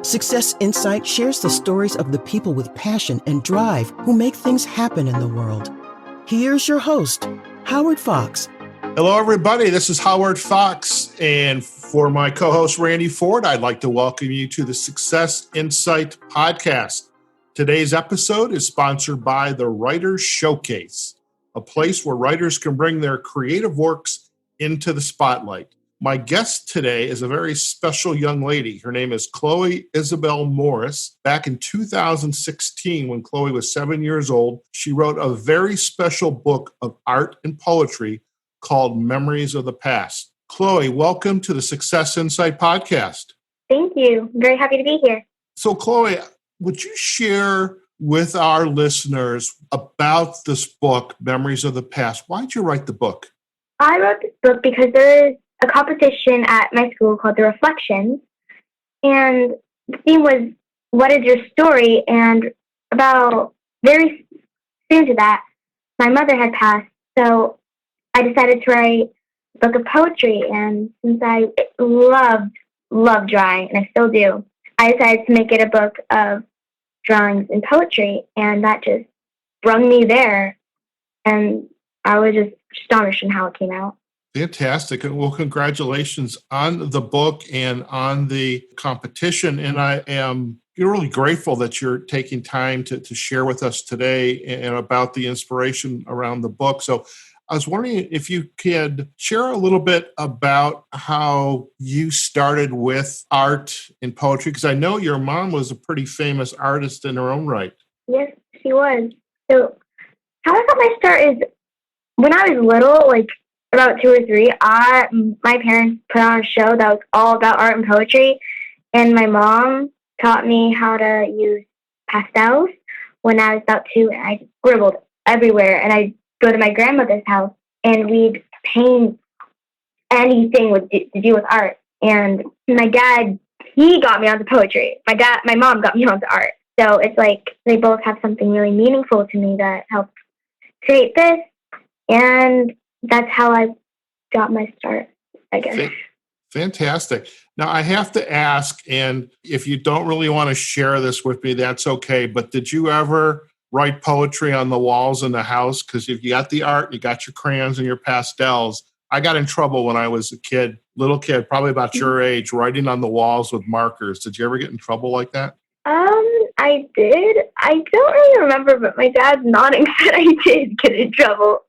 Success Insight shares the stories of the people with passion and drive who make things happen in the world. Here's your host, Howard Fox. Hello, everybody. This is Howard Fox. And for my co-host, Randy Ford, I'd like to welcome you to the Success Insight podcast. Today's episode is sponsored by the Writers Showcase, a place where writers can bring their creative works into the spotlight. My guest today is a very special young lady. Her name is Chloe Isabelle Morris. Back in 2016, when Chloe was 7 years old, she wrote a very special book of art and poetry called Memories of the Past. Chloe, welcome to the Success Insight podcast. Thank you. I'm very happy to be here. So, Chloe, would you share with our listeners about this book, Memories of the Past? Why did you write the book? I wrote this book because there is a competition at my school called The Reflections, and the theme was, what is your story? And about very soon to that, my mother had passed, so I decided to write a book of poetry, and since I loved drawing, and I still do, I decided to make it a book of drawings and poetry, and that just brung me there, and I was just astonished in how it came out. Fantastic. Well, congratulations on the book and on the competition. And I am really grateful that you're taking time to share with us today and about the inspiration around the book. So I was wondering if you could share a little bit about how you started with art and poetry, because I know your mom was a pretty famous artist in her own right. Yes, she was. So how I got my start is when I was little, like about 2 or 3, my parents put on a show that was all about art and poetry, and my mom taught me how to use pastels when I was about 2, and I scribbled everywhere, and I'd go to my grandmother's house, and we'd paint anything to do with art. And my dad, he got me onto poetry. My mom got me onto art. So it's like they both have something really meaningful to me that helped create this, and that's how I got my start, I guess. Fantastic. Now, I have to ask, and if you don't really want to share this with me, that's okay, but did you ever write poetry on the walls in the house? Because if you got the art, you got your crayons and your pastels. I got in trouble when I was a little kid, probably about your age, writing on the walls with markers. Did you ever get in trouble like that? I did. I don't really remember, but my dad's nodding that I did get in trouble.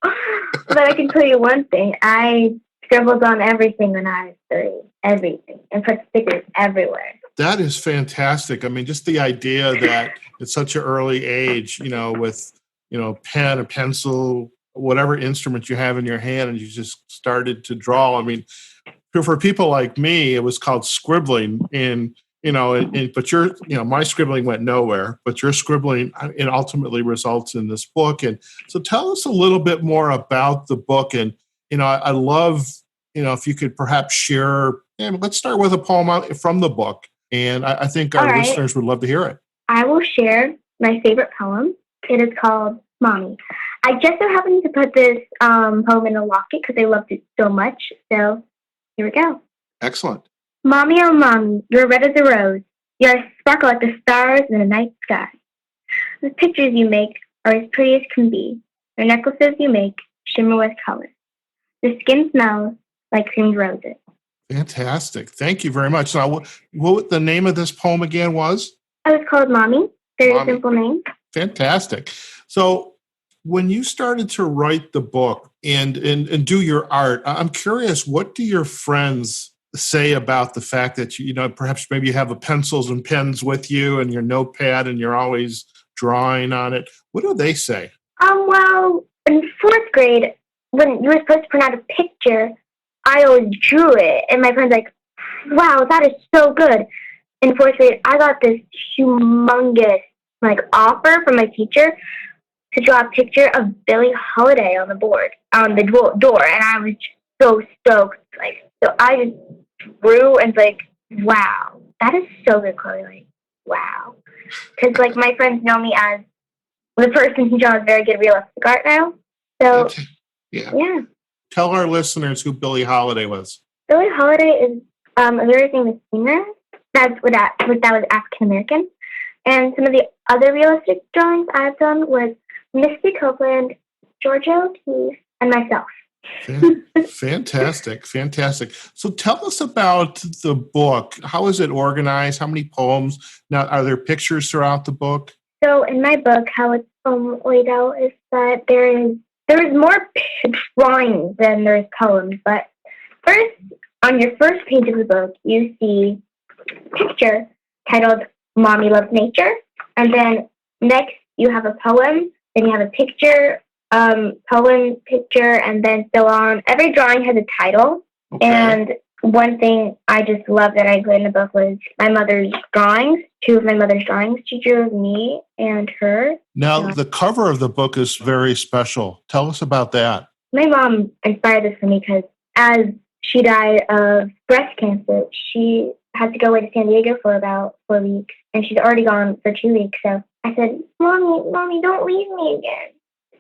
But I can tell you one thing. I scribbled on everything when I was 3. Everything. And put stickers everywhere. That is fantastic. I mean, just the idea that at such an early age, with, pen, a pencil, whatever instrument you have in your hand, and you just started to draw. I mean, for people like me, it was called scribbling. But my scribbling went nowhere, but your scribbling, it ultimately results in this book. And so tell us a little bit more about the book. And, I love, if you could perhaps share, and let's start with a poem from the book. And I think our listeners would love to hear it. I will share my favorite poem. It is called Mommy. I just so happened to put this poem in a locket because I loved it so much. So here we go. Excellent. Mommy, oh mommy, you're red as a rose. You're a sparkle like the stars in the night sky. The pictures you make are as pretty as can be. The necklaces you make shimmer with color. The skin smells like creamed roses. Fantastic. Thank you very much. Now, what the name of this poem again was? It was called Mommy. Very simple name. Fantastic. So when you started to write the book and do your art, I'm curious, what do your friends say about the fact that perhaps maybe you have pencils and pens with you and your notepad and you're always drawing on it? What do they say? Well, in 4th grade, when you were supposed to print out a picture, I always drew it, and my friend's like, wow, that is so good. In 4th grade, I got this humongous offer from my teacher to draw a picture of Billie Holiday on the door, and I was so stoked. So I just drew and wow, that is so good, Chloe. Wow. Because my friends know me as the person who draws very good realistic art now. So, yeah. Tell our listeners who Billie Holiday was. Billie Holiday is a very famous singer that was African American. And some of the other realistic drawings I've done was Misty Copeland, Georgia O'Keeffe, and myself. Fantastic. So tell us about the book. How is it organized? How many poems? Now, are there pictures throughout the book? So in my book, how it's laid out is that there is more drawings than there is poems. But first, on your first page of the book, you see a picture titled "Mommy Loves Nature," and then next you have a poem. Then you have a picture, poem, picture, and then so on. Every drawing has a title. Okay. And one thing I just love that I put in the book was my mother's drawings. 2 of my mother's drawings. She drew of me and her. Now, the cover of the book is very special. Tell us about that. My mom inspired this for me because as she died of breast cancer, she had to go away to San Diego for about 4 weeks, and she's already gone for 2 weeks. So I said, Mommy, don't leave me again.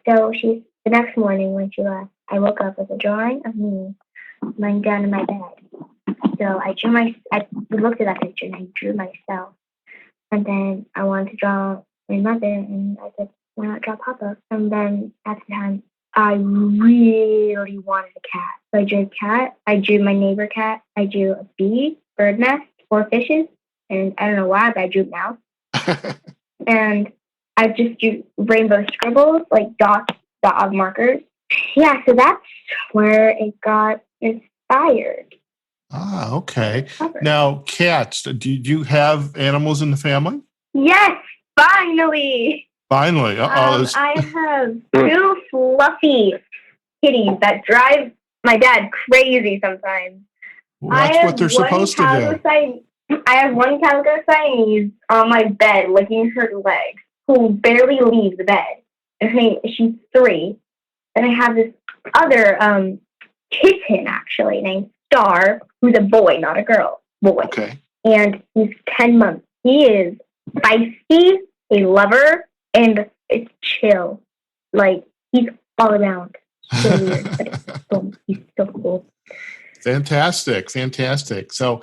So the next morning when she left, I woke up with a drawing of me lying down in my bed. So I looked at that picture and I drew myself. And then I wanted to draw my mother, and I said, why not draw Papa? And then at the time, I really wanted a cat. So I drew a cat. I drew my neighbor cat. I drew a bee, bird nest, 4 fishes, and I don't know why, but I drew a mouse. And I just drew rainbow scribbles, like dot markers. Yeah, so that's where it got inspired. Ah, okay. Now, cats, do you have animals in the family? Yes, finally. Finally. I have 2 fluffy kitties that drive my dad crazy sometimes. Well, that's what they're supposed to do. I have one calico Siamese on my bed licking her legs, who barely leaves the bed. She's 3. Then I have this other kitten, actually, named Star, who's a boy, not a girl. Boy. Okay. And he's 10 months. He is feisty, a lover, and it's chill. Like, he's all around. So weird, but he's so cool. Fantastic. So,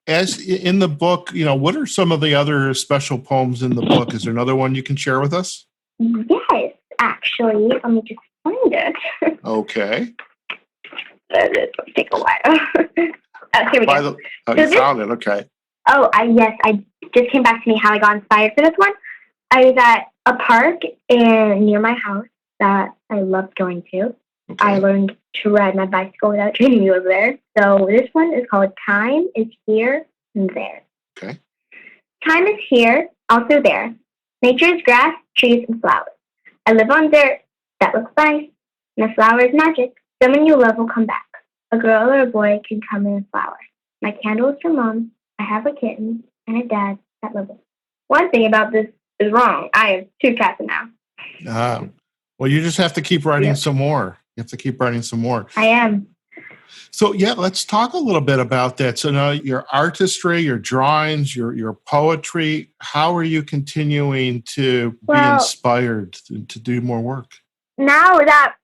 as in the book, what are some of the other special poems in the book? Is there another one you can share with us? Yes, actually. Let me just find it. Okay. It'll take a while. Here we go. You found it. Okay. Oh, I just came back to me how I got inspired for this one. I was at a park near my house that I loved going to. Okay. I learned to ride my bicycle without training wheels there. So this one is called Time is Here and There. Okay. Time is here, also there. Nature is grass, trees, and flowers. I live on dirt that looks nice, and the flower is magic. Someone you love will come back. A girl or a boy can come in a flower. My candle is for Mom. I have a kitten and a dad that lives with me. One thing about this is wrong. I have 2 cats now. Well, you just have to keep writing some more. You have to keep writing some more. I am. So, let's talk a little bit about that. So now your artistry, your drawings, your poetry, how are you continuing to be inspired to do more work? Now that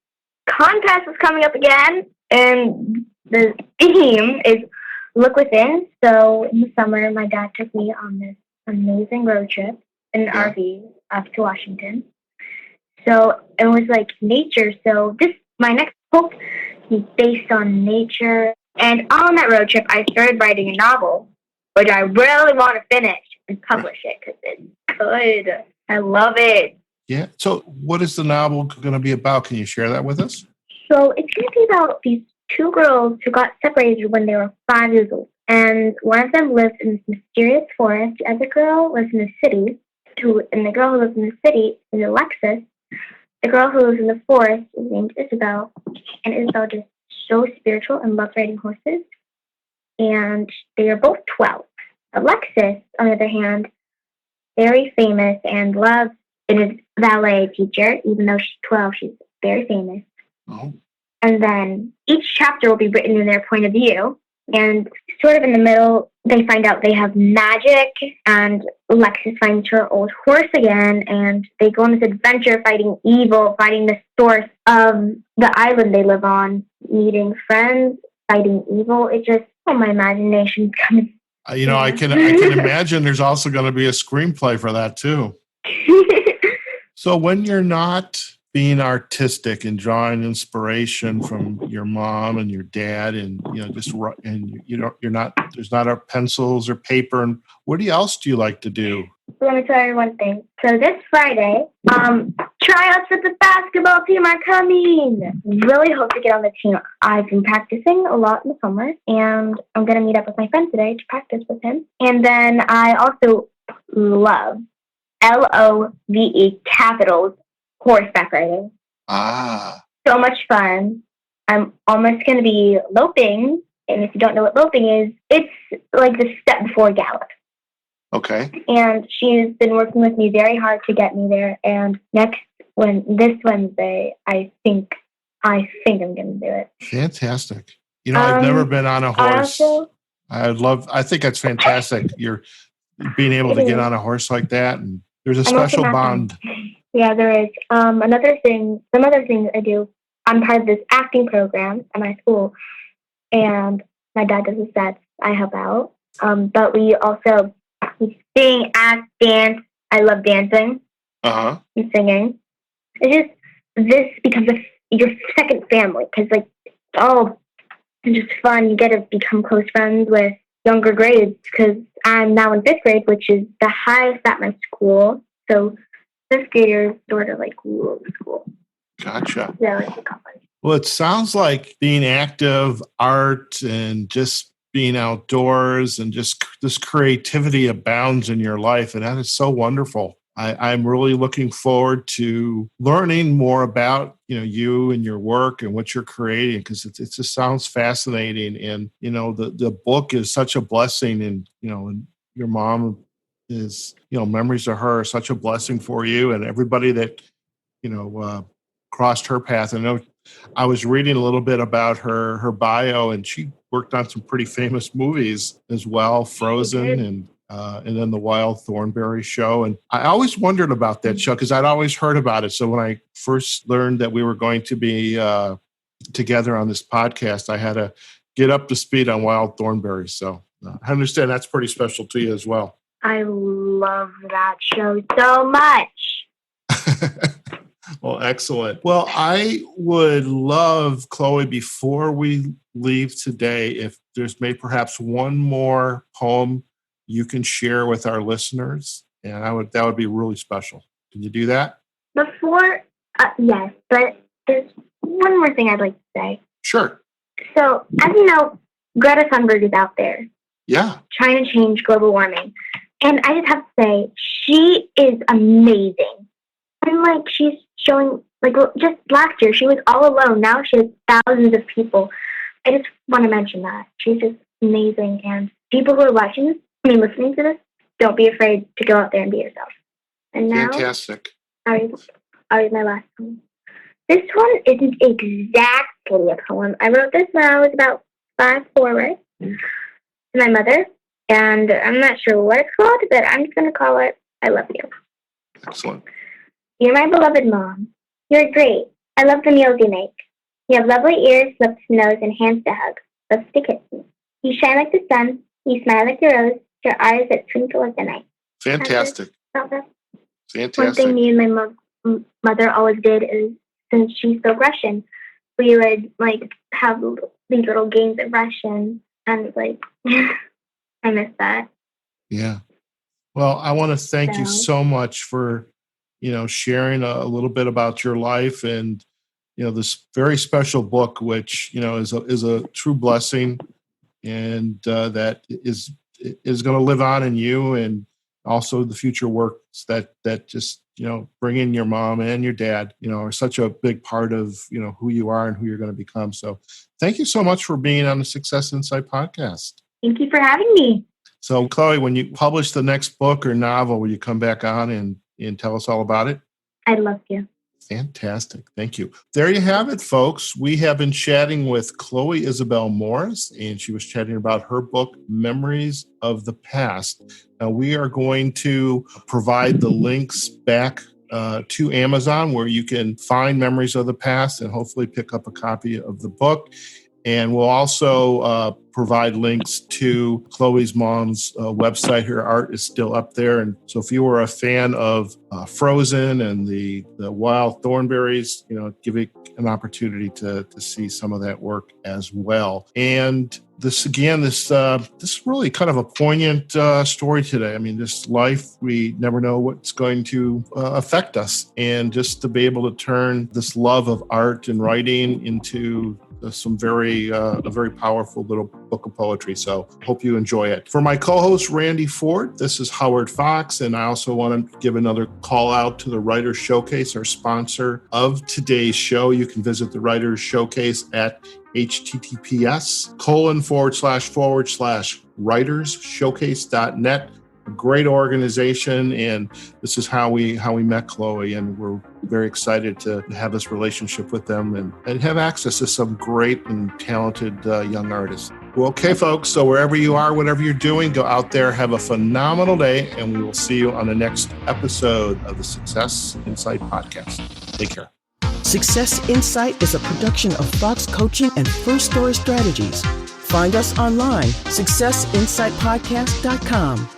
contest is coming up again, and the theme is Look Within. So in the summer, my dad took me on this amazing road trip in an RV up to Washington. So it was like nature. So my next book is based on nature. And on that road trip, I started writing a novel, which I really want to finish and publish it because it's good. I love it. Yeah. So what is the novel going to be about? Can you share that with us? So it's going to be about these 2 girls who got separated when they were 5 years old. And one of them lives in this mysterious forest. The other girl lives in the city. And the girl who lives in the city is Alexis. The girl who lives in the forest is named Isabelle. And Isabelle is so spiritual and loves riding horses. And they are both 12. Alexis, on the other hand, very famous and loves and is a ballet teacher. Even though she's 12, she's very famous. Oh. And then each chapter will be written in their point of view. And sort of in the middle, they find out they have magic, and Alexis finds her old horse again, and they go on this adventure fighting evil, fighting the source of the island they live on, meeting friends, fighting evil. My imagination's coming I can imagine there's also going to be a screenplay for that too. So when you're not being artistic and drawing inspiration from your mom and your dad, and you're not, there's not our pencils or paper, and what else do you like to do? Let me tell you one thing. So this Friday, tryouts for the basketball team are coming. Really hope to get on the team. I've been practicing a lot in the summer, and I'm going to meet up with my friend today to practice with him. And then I also love LOVE capitals horseback riding. So much fun. I'm almost going to be loping. And if you don't know what loping is, it's like the step before gallop. Okay. And she's been working with me very hard to get me there. And this Wednesday, I think I'm going to do it. Fantastic. I've never been on a horse. I think that's fantastic. You're being able to get on a horse like that, and there's a special bond. Yeah, there is. Some other things I do. I'm part of this acting program at my school, and my dad does the sets. I help out. But we sing, act, dance. I love dancing. And singing. This becomes your second family, because it's just fun. You get to become close friends with younger grades, because I'm now in 5th grade, which is the highest at my school. So 5th graders sort of rule the school. Gotcha. Yeah, well, it sounds like being active, art, and just being outdoors, and just this creativity abounds in your life, and that is so wonderful. I'm really looking forward to learning more about you and your work and what you're creating, because it just sounds fascinating. And the book is such a blessing, and and your mom is memories of her are such a blessing for you and everybody that crossed her path. I know I was reading a little bit about her bio, and she worked on some pretty famous movies as well, Frozen and then the Wild Thornberry show. And I always wondered about that show because I'd always heard about it. So when I first learned that we were going to be together on this podcast, I had to get up to speed on Wild Thornberry. So I understand that's pretty special to you as well. I love that show so much. Well, excellent. Well, I would love, Chloe, before we leave today, if there's perhaps one more poem you can share with our listeners, and that would be really special. Can you do that? Yes, but there's one more thing I'd like to say. Sure. So, as you know, Greta Thunberg is out there. Yeah. Trying to change global warming. And I just have to say, she is amazing. And she's showing, just last year, she was all alone. Now she has thousands of people. I just want to mention that. She's just amazing. And people who are listening to this, don't be afraid to go out there and be yourself. And now, fantastic. I'll read my last poem. This one isn't exactly a poem. I wrote this when I was about 5'4", right? To my mother. And I'm not sure what it's called, but I'm just going to call it, I Love You. Excellent. You're my beloved mom. You're great. I love the meals you make. You have lovely ears, lips to nose, and hands to hug, lips to kiss me. You shine like the sun. You smile like the rose. Your eyes that twinkle like the night. Fantastic. Fantastic. One thing me and my mother always did is, since she's so Russian, we would have these little games of Russian, and I miss that. Yeah. Well, I want to thank you so much for sharing a little bit about your life and this very special book, which is a true blessing, and that is going to live on in you, and also the future works that just bringing your mom and your dad are such a big part of who you are and who you're going to become. So thank you so much for being on the Success Insight podcast. Thank you for having me. So Chloe, when you publish the next book or novel, will you come back on and tell us all about it? I'd love to. Fantastic. Thank you. There you have it, folks. We have been chatting with Chloe Isabelle Morris, and she was chatting about her book, Memories of the Past. Now, we are going to provide the links back to Amazon, where you can find Memories of the Past and hopefully pick up a copy of the book. And we'll also provide links to Chloe's mom's website. Her art is still up there. And so if you were a fan of Frozen and the wild thornberries, give it an opportunity to see some of that work as well. And this is really kind of a poignant story today. I mean, this life, we never know what's going to affect us. And just to be able to turn this love of art and writing into a very powerful little book of poetry. So hope you enjoy it. For my co-host, Randy Ford, this is Howard Fox. And I also want to give another call out to the Writers Showcase, our sponsor of today's show. You can visit the Writers Showcase at https://writersshowcase.net. A great organization, and this is how we met Chloe, and we're very excited to have this relationship with them and have access to some great and talented young artists. Well, okay, folks, so wherever you are, whatever you're doing, go out there, have a phenomenal day, and we will see you on the next episode of the Success Insight podcast. Take care. Success Insight is a production of Fox Coaching and First Story Strategies. Find us online, successinsightpodcast.com.